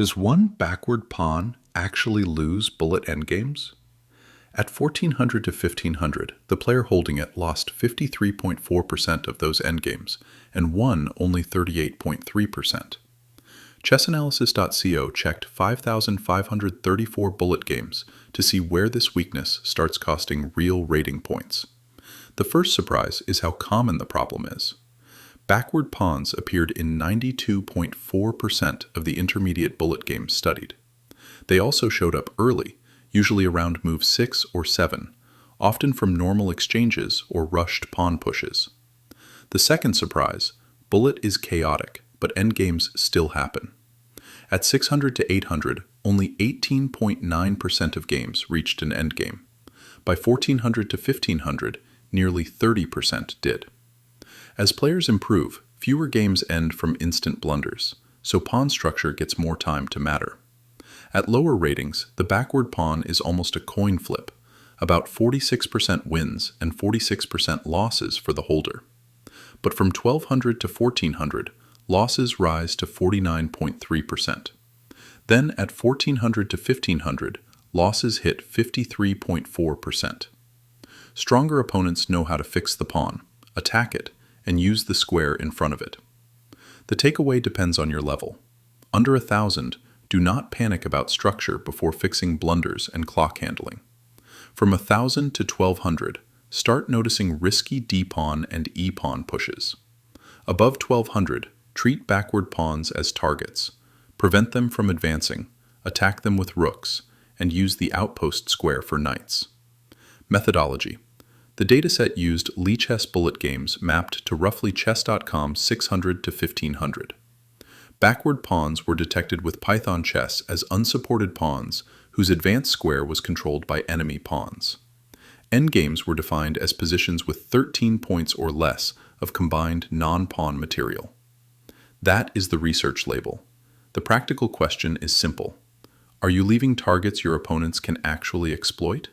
Does one backward pawn actually lose bullet endgames? At 1400 to 1500, the player holding it lost 53.4% of those endgames and won only 38.3%. Chessanalysis.co checked 5,534 bullet games to see where this weakness starts costing real rating points. The first surprise is how common the problem is. Backward pawns appeared in 92.4% of the intermediate bullet games studied. They also showed up early, usually around move 6 or 7, often from normal exchanges or rushed pawn pushes. The second surprise, bullet is chaotic, but endgames still happen. At 600 to 800, only 18.9% of games reached an endgame. By 1400 to 1500, nearly 30% did. As players improve, fewer games end from instant blunders, so pawn structure gets more time to matter. At lower ratings, the backward pawn is almost a coin flip, about 46% wins and 46% losses for the holder. But from 1200 to 1400, losses rise to 49.3%. Then at 1400 to 1500, losses hit 53.4%. Stronger opponents know how to fix the pawn, attack it, and use the square in front of it. The takeaway depends on your level. Under 1,000, do not panic about structure before fixing blunders and clock handling. From 1,000 to 1,200, start noticing risky d-pawn and e-pawn pushes. Above 1,200, treat backward pawns as targets. Prevent them from advancing, attack them with rooks, and use the outpost square for knights. Methodology. The dataset used Lichess Bullet games mapped to roughly chess.com 600 to 1500. Backward pawns were detected with Python chess as unsupported pawns whose advanced square was controlled by enemy pawns. Endgames were defined as positions with 13 points or less of combined non-pawn material. That is the research label. The practical question is simple. Are you leaving targets your opponents can actually exploit?